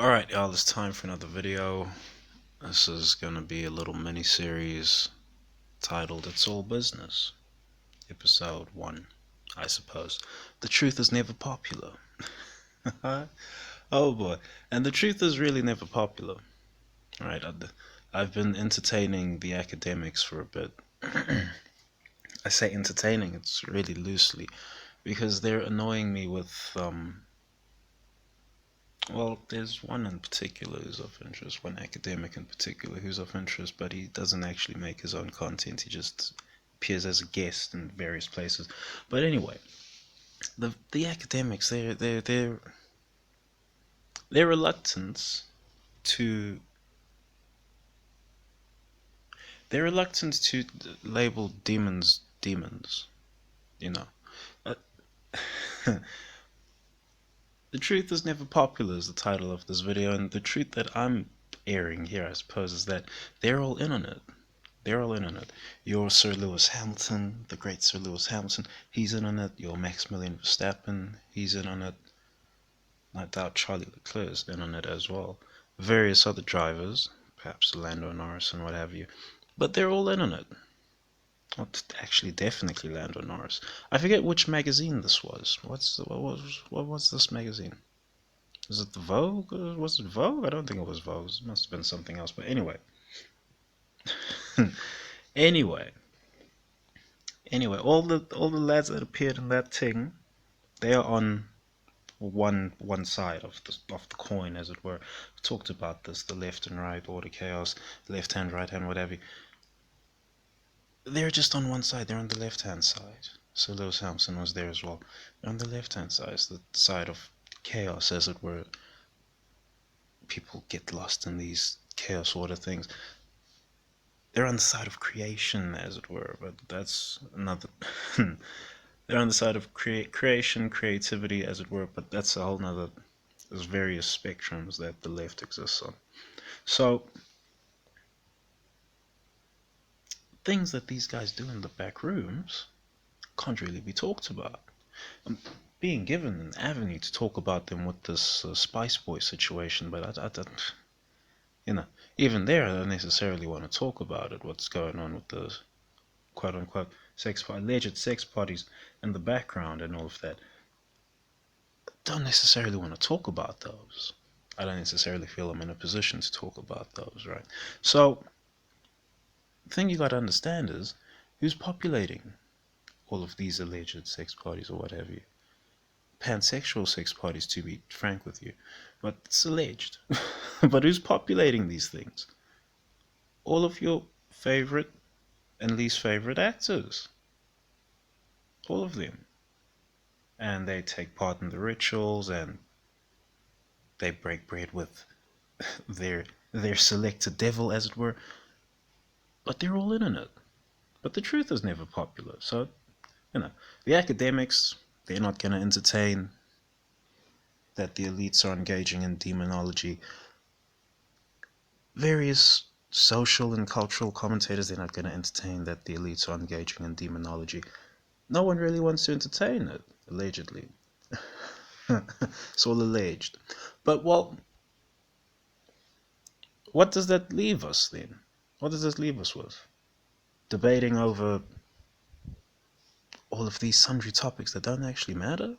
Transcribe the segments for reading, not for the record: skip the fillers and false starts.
Alright, y'all, it's time for another video. This is gonna be a little mini series titled It's All Business. Episode 1, I suppose. The truth is never popular. Oh boy. And the truth is really never popular. Alright, I've been entertaining the academics for a bit. I say entertaining, it's really loosely, because they're annoying me with well, there's one in particular who's of interest, one academic in particular who's of interest, but he doesn't actually make his own content. He just appears as a guest in various places. But anyway, the academics, their reluctance to their reluctance to label demons, you know. Uh, the truth is never popular is the title of this video, and the truth that I'm airing here, I suppose, is that they're all in on it. They're all in on it. Your Sir Lewis Hamilton, the great Sir Lewis Hamilton, he's in on it. Your Maximilian Verstappen, he's in on it. I doubt Charlie Leclerc is in on it as well. Various other drivers, perhaps Lando Norris and what have you. But they're all in on it. Well, actually, definitely Lando Norris. I forget which magazine this was. What was this magazine? Was it the Vogue? Was it Vogue? I don't think it was Vogue. It must have been something else. But anyway. Anyway, all the lads that appeared in that thing, they are on one side of the coin, as it were. We talked about this, the left and right order chaos, left hand, right hand, whatever. They're just on one side. They're on the left hand side. So Lewis Hamilton was there as well. They're on the left hand side, it's the side of chaos, as it were. People get lost in these chaos order things. They're on the side of creation, as it were, but that's another. They're on the side of creation, creativity, as it were, but that's a whole nother. There's various spectrums that the left exists on. So, things that these guys do in the back rooms can't really be talked about. I'm being given an avenue to talk about them with this Spice Boy situation, but I don't, even there, I don't necessarily want to talk about it, what's going on with the quote unquote alleged sex parties in the background and all of that. Don't necessarily want to talk about those. I don't necessarily feel I'm in a position to talk about those, right? So, the thing you got to understand is who's populating all of these alleged sex parties or what have you. Pansexual sex parties, to be frank with you, but it's alleged. But who's populating these things? All of your favorite and least favorite actors. All of them. And they take part in the rituals and they break bread with their selected devil, as it were. But they're all in on it. But the truth is never popular. So, the academics, they're not going to entertain that the elites are engaging in demonology. Various social and cultural commentators, they're not going to entertain that the elites are engaging in demonology. No one really wants to entertain it, allegedly. It's all alleged. But, well, what does that leave us then? What does this leave us with? Debating over all of these sundry topics that don't actually matter?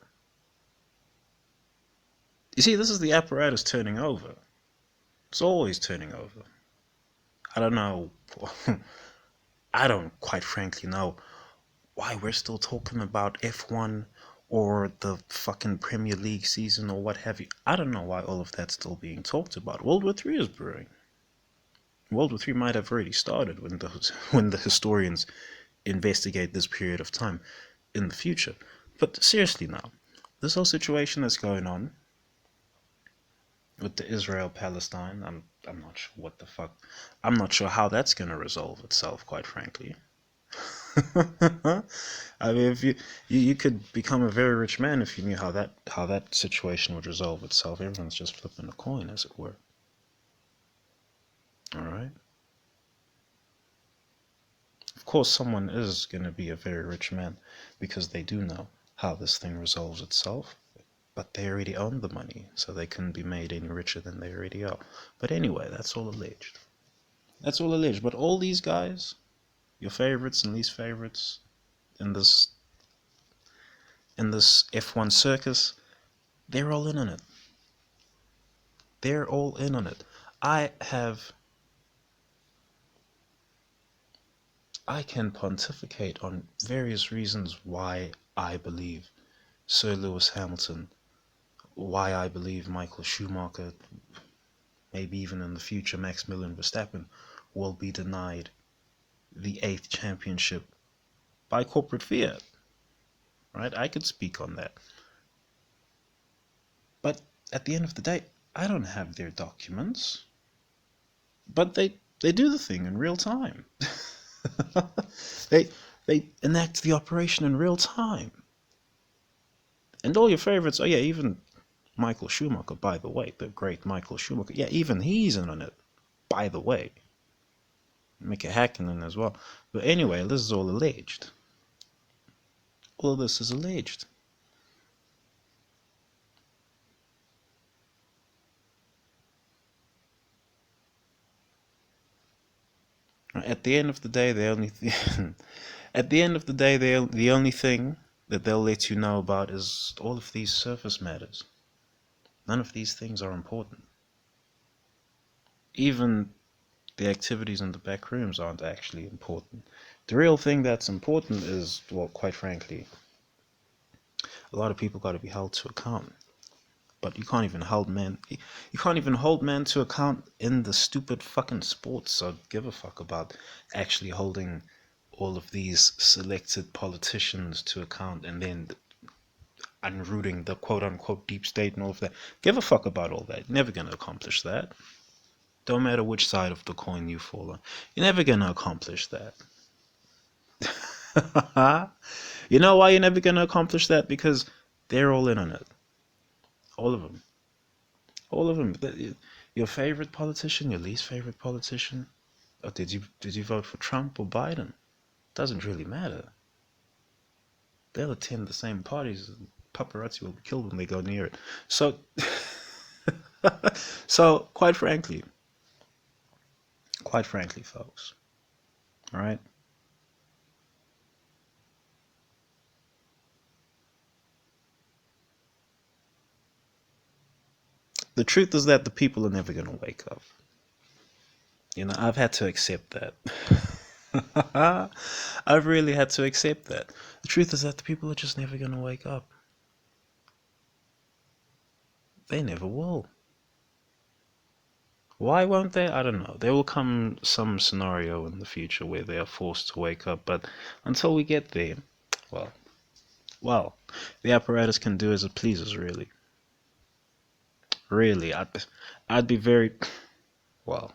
You see, this is the apparatus turning over. It's always turning over. I don't know. I don't quite frankly know why we're still talking about F1 or the fucking Premier League season or what have you. I don't know why all of that's still being talked about. World War III is brewing. World War III might have already started when the historians investigate this period of time in the future. But seriously now, this whole situation that's going on with the Israel-Palestine, I'm not sure what the fuck. I'm not sure how that's going to resolve itself, quite frankly. I mean, if you could become a very rich man if you knew how that situation would resolve itself. Everyone's just flipping a coin, as it were. All right. Of course, someone is going to be a very rich man because they do know how this thing resolves itself. But they already own the money, so they couldn't be made any richer than they already are. But anyway, that's all alleged. That's all alleged. But all these guys, your favorites and least favorites in this F1 circus, they're all in on it. They're all in on it. I can pontificate on various reasons why I believe Sir Lewis Hamilton, why I believe Michael Schumacher, maybe even in the future Maximilian Verstappen, will be denied the 8th championship by corporate fiat. Right? I could speak on that. But at the end of the day, I don't have their documents. But they do the thing in real time. they enact the operation in real time. And all your favorites, oh yeah, even Michael Schumacher, by the way, the great Michael Schumacher, yeah, even he's in on it, by the way. Mickey Hakkinen as well. But anyway, this is all alleged. All of this is alleged. At the end of the day, the only the only thing that they'll let you know about is all of these surface matters. None of these things are important. Even the activities in the back rooms aren't actually important. The real thing that's important is, well, quite frankly, a lot of people got to be held to account. But you can't even hold man to account in the stupid fucking sports. So give a fuck about actually holding all of these selected politicians to account and then unrooting the quote unquote deep state and all of that. Give a fuck about all that. You're never gonna accomplish that. Don't matter which side of the coin you fall on. You're never gonna accomplish that. You know why you're never gonna accomplish that? Because they're all in on it. All of them. All of them. Your favorite politician, your least favorite politician. Or did you vote for Trump or Biden? Doesn't really matter. They'll attend the same parties. Paparazzi will be killed when they go near it. So, so quite frankly, folks, all right. The truth is that the people are never going to wake up. You know, I've had to accept that. I've really had to accept that. The truth is that the people are just never going to wake up. They never will. Why won't they? I don't know. There will come some scenario in the future where they are forced to wake up, but until we get there, well, the apparatus can do as it pleases, really. Really, I'd be very, well,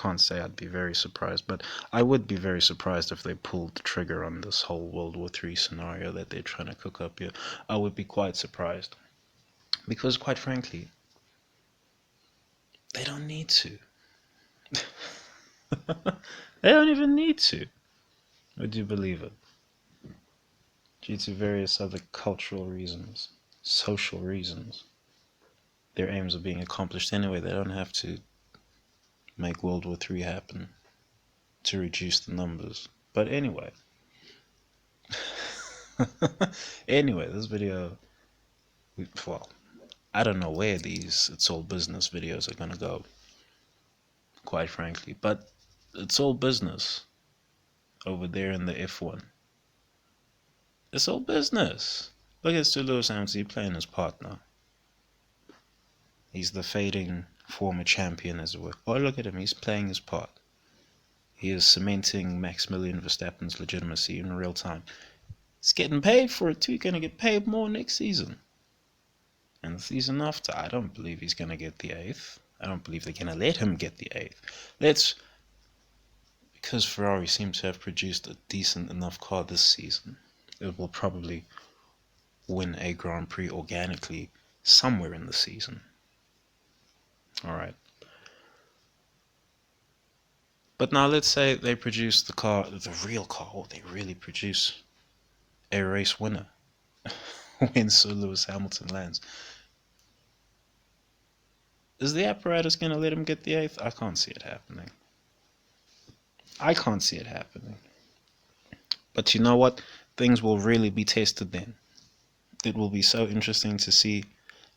can't say I'd be very surprised, but I would be very surprised if they pulled the trigger on this whole World War III scenario that they're trying to cook up here. I would be quite surprised. Because, quite frankly, they don't need to. They don't even need to. Would you believe it? Due to various other cultural reasons, social reasons, their aims are being accomplished anyway. They don't have to make World War III happen to reduce the numbers. But anyway. Anyway, this video, well, I don't know where these It's All Business videos are gonna go, quite frankly, but it's all business over there in the F1. It's all business. Look at Sir Lewis Hamilton playing his partner. He's the fading former champion, as it were. Oh, look at him, he's playing his part. He is cementing Maximilian Verstappen's legitimacy in real time. He's getting paid for it too. He's going to get paid more next season. And the season after, I don't believe he's going to get the 8th. I don't believe they're going to let him get the 8th. Because Ferrari seems to have produced a decent enough car this season, it will probably win a Grand Prix organically somewhere in the season. Alright. But now let's say they produce the car, the real car, or they really produce a race winner. when Sir Lewis Hamilton lands. Is the apparatus going to let him get the eighth? I can't see it happening. I can't see it happening. But you know what? Things will really be tested then. It will be so interesting to see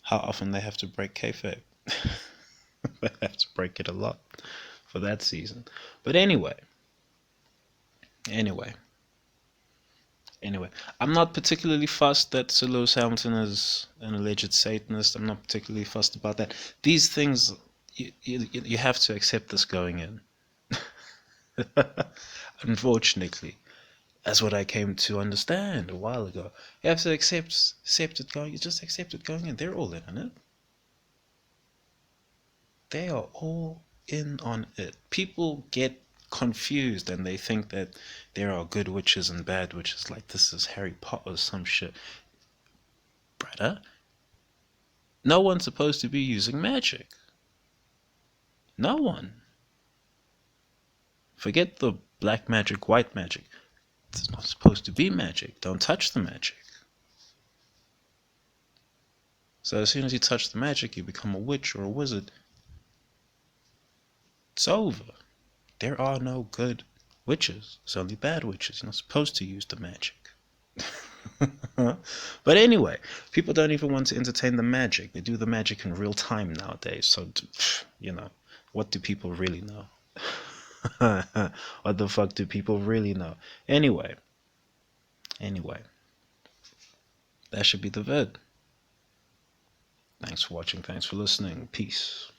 how often they have to break kayfabe. They have to break it a lot for that season. But anyway, I'm not particularly fussed that Sir Lewis Hamilton is an alleged Satanist. I'm not particularly fussed about that. These things, you have to accept this going in. Unfortunately, that's what I came to understand a while ago. You have to accept it going. You just accept it going in. They're all in on it. They are all in on it. People get confused and they think that there are good witches and bad witches, like this is Harry Potter or some shit. Brother, no one's supposed to be using magic. No one. Forget the black magic, white magic. It's not supposed to be magic. Don't touch the magic. So as soon as you touch the magic, you become a witch or a wizard. It's over. There are no good witches. It's only bad witches. You're not supposed to use the magic. But anyway, people don't even want to entertain the magic. They do the magic in real time nowadays. So, what do people really know? What the fuck do people really know? Anyway, that should be the vid. Thanks for watching. Thanks for listening. Peace.